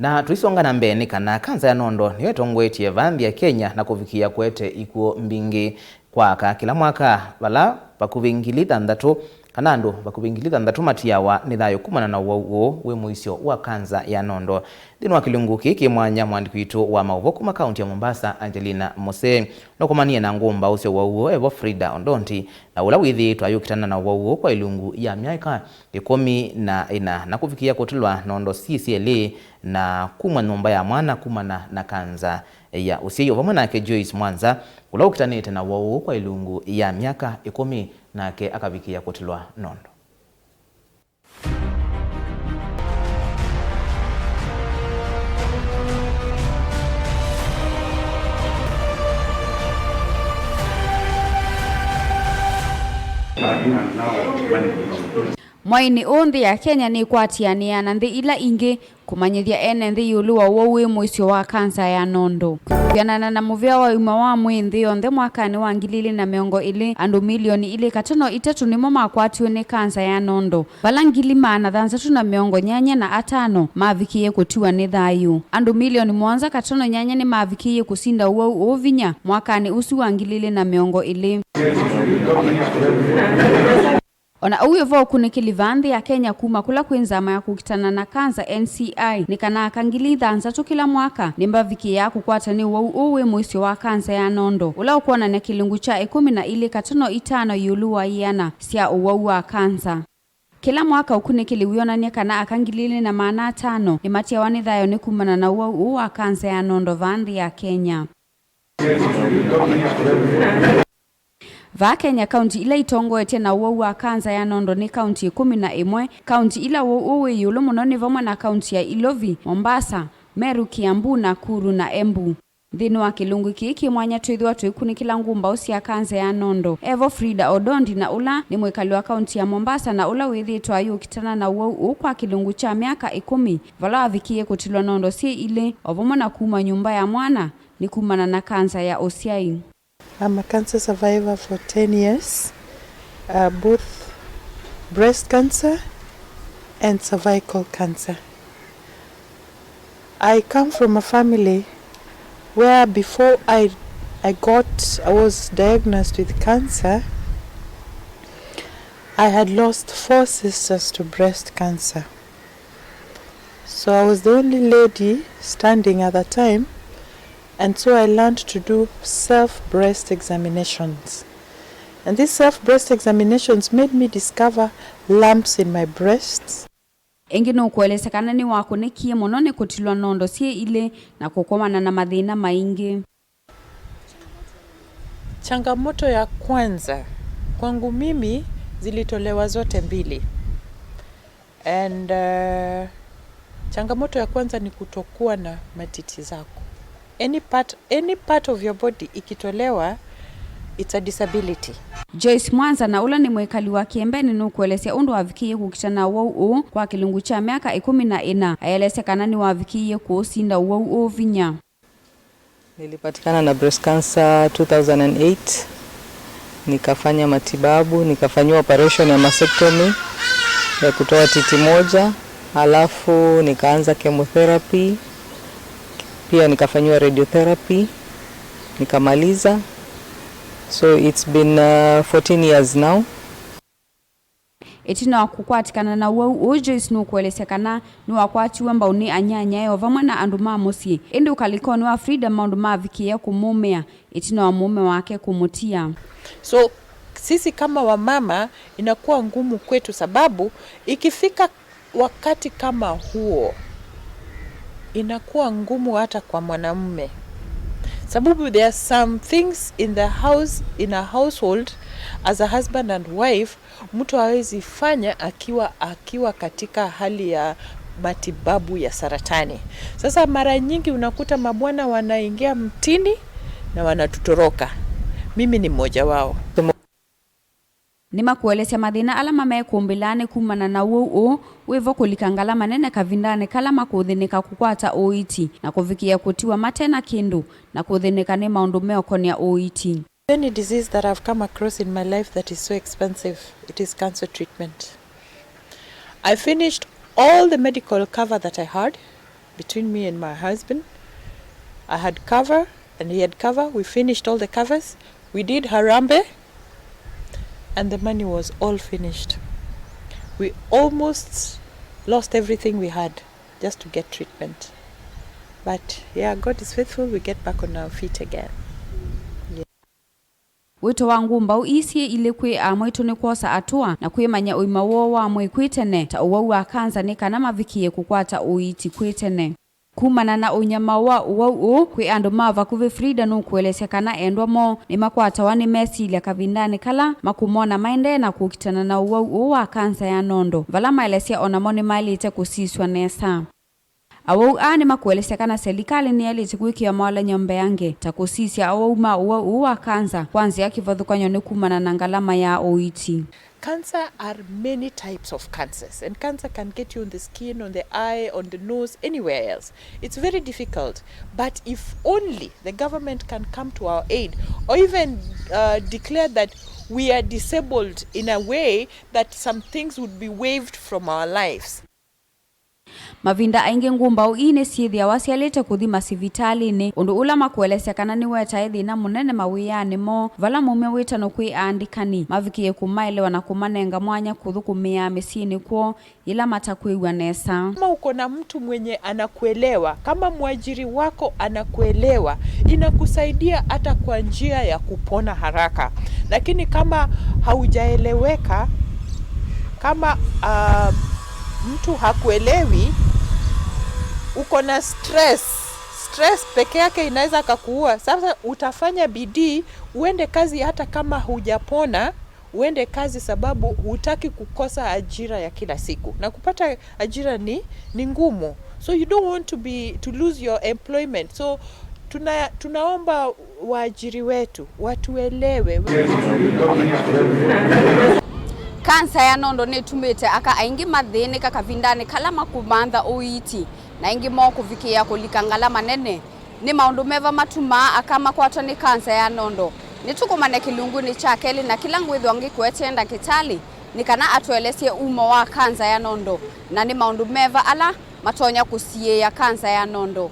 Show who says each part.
Speaker 1: Na tuisonga na mbeni kana kanza ya Nondo niyo tongwetie vambi ya Kenya na kuvikia kwete ikuo mbingi kwaka kila mwaka vala bakuvingilita ndatu kanando bakuvingilita ndatu matiawa nithayo kumana na uwau we muisyo wa kanza ya Nondo dinu wa kilungu kiki mwanya mwandikwitu wa mauvoku makaunti ya Mombasa Angelina Mose no kumania na ngumbau usyo uwau evo Frida Ondonti na ula withi twayukitana na uwau kwa ilungu ya miaka 14 na kufikia utilwa Nondo CCLA na kumwa nyumba ya mwana kumana na kanza ya usyai vamwe nake Joyce Mwanza ula ukitanite na uwau kwa ilungu ya miaka 10 nake akavikia utilwa Nondo.
Speaker 2: Mwaini onthi ya Kenya ni kwatiania na nthi ila ingi kumanyithia ene nthi iulu wa uwau muisyo wa kansa ya Nondo. Kuyanana na muvia wa Unyamao amwe nthi yonthe mwakani wa 2020 andu milioni 2.3 nimo makwatiwe ni kansa ya Nondo. Vala 385 mavikiie kutiwa ni thayu. Andu milioni 1.8 ni mavikiie kusinda uwau uvinya mwakani usu wa 2020. Ona uyo vo kunikila nthi ya Kenya kuma kula kwinzama ya kukitana na kanza NCI ni kana akangilitha nzatu kila mwaka nimba viki ya kukwata ni uwe muisyo wa kanza ya Nondo ula ukuona na kilungu cha 12.5 iulu wa iana sia uwau wa kanza. Kila mwaka ukunikili wionania kana akangilili na maana 5 ni matia wanithayo ni kumana na uwau wa kanza ya Nondo vanthi ya Kenya. Va Kenya kaunti ila itongoete na uwau wa kanza ya Nondo ni kaunti 11, kaunti ila uwau iulu muno ni vamwe na kaunti ya Livoti, Mombasa, Meru, Kiambu, Nakuru na Embu. Dhinu wa kilungu kiki mwanya tuithwa tuukunikila ngumbau cia kanza ya Nondo evo Frida Odondi na ula ni mwikali wa kaunti ya Mombasa na ula withitwa yukitana na uwau kwa kilungu cha miaka 10 vala wavikiie kutilwa Nondo si ile ovamwe na kuma nyumba ya mwana ni kumana na kanza ya usyai.
Speaker 3: I'm a cancer survivor for 10 years, both breast cancer and cervical cancer. I come from a family where before I was diagnosed with cancer, I had lost 4 sisters to breast cancer. So I was the only lady standing at the time. And so I learned to do self-breast examinations. And these self-breast examinations made me discover lumps in my breasts.
Speaker 2: Engino kuelesekana ni wako nikie muno ni kutilwa Nondo sie ile na kukomana na mathina maingi.
Speaker 3: Changamoto ya kwanza kwangu mimi zilitolewa zote mbili. And changamoto ya kwanza ni kutokuwa na matiti zako. Any part of your body ikitolewa, it's a disability.
Speaker 2: Joyce Mwanza na ula ni mwekali wa kiembeni nukuelesea undu wavikiie kukitana uwau kwa kilungu cha miaka 14 ayelesekana ni wavikiie kuusinda uwau vinya.
Speaker 4: Nilipatikana na breast cancer 2008. Nikafanya matibabu, nikafanywa operation ya mastectomy ya kutoa titi moja, alafu nikaanza chemotherapy. Pia nikafanywa radiotherapy, nikamaliza. So it's been 14 years now.
Speaker 2: Etina wakukwatikana na uwau Joyce nukuelesekana ni wakwatiwa mbauni anyanya yo vamwe na andu mamusi. Indi ukalikoni wa Frida maundu mavikiie kumumea etina wa mume wake kumutia.
Speaker 3: So sisi kama wamama inakuwa ngumu kwetu sababu ikifika wakati kama huo inakuwa ngumu hata kwa mwanamume. Sababu there are some things in the house, in a household, as a husband and wife, mtu hawezi fanya akiwa katika hali ya matibabu ya saratani. Sasa mara nyingi unakuta mabwana wanaingia mtini na wanatutoroka. Mimi ni mmoja wao.
Speaker 2: Nima kuelesea mathina alama mekumbilane kumana na uwau wevo kulikangala manene kavindane kala makuthinika kukwata oiti na kuvikia kutiwa matena kindu na kuthinika ni maundu meokonia oiti.
Speaker 3: Any disease that I've come across in my life that is so expensive, it is cancer treatment. I finished all the medical cover that I had between me and my husband. I had cover and he had cover. We finished all the covers. We did Harambe and the money was all finished. We almost lost everything we had just to get treatment. But yeah, God is faithful. We get back on our feet again.
Speaker 2: Wito wa ngumbau isie ile kwi amwe tuni kwosa atua na kwimanya uima wo wa amwe kwitene ta Uwau wa kanza ni kana mavikiie kukwata uiti kwitene. Kumana na Unyamao wa Uwau kwi andu mavakuvi Frida no kuelesya kana endwa mo ni makwata wani mesilia kavindani kala makumona maende na kukitana na Uwau wa kanza ya Nondo. Vala maelesya onamoni mali ite kusiswa nesa. Awau ani makuelesya kana serikali ni yalite kuikia mawala nyombe yange takusisya Uwau wa kanza kwanza yakivadhukanyo ni kumana na ngalama ya oiti.
Speaker 3: Cancer are many types of cancers, and cancer can get you on the skin, on the eye, on the nose, anywhere else. It's very difficult, but if only the government can come to our aid, or even declare that we are disabled in a way that some things would be waived from our lives.
Speaker 2: Mavinda ainge ngumbau ine siethia wasialete kuthima sivitali undu ula makuelesya kana ni weta ithina munene mawiyani mo vala mume witano kwi andikani mavikiie kumaelewa na kumanenga mwanya kuthukumia misini kwo ila matakwiwa nesa.
Speaker 3: Kama uko na mtu mwenye anakuelewa, kama mwajiri wako anakuelewa, inakusaidia hata kwa njia ya kupona haraka. Lakini kama haujaeleweka, kama mtu hakuelewi, uko na stress peke yake inaweza kukuua. Sasa utafanya bidii uende kazi hata kama hujapona, uende kazi sababu hutaki kukosa ajira ya kila siku. Na kupata ajira ni ngumu. So you don't want to lose your employment. So tunaomba waajiri wetu watuelewe.
Speaker 2: Kansa ya Nondo ni tumete aka aingi mathini kakavindani kala makumantha uiti na ingi mo kuvikia kulikangala manene ni maundu meva matuma akama kwata ni kansa ya Nondo ni tukumane kilunguni chakeli na kila ngwithwa ngikwetenda kitali ni kana atuelesye umo wa kansa ya Nondo na ni maundu meva ala matonya kusie ya kansa ya Nondo.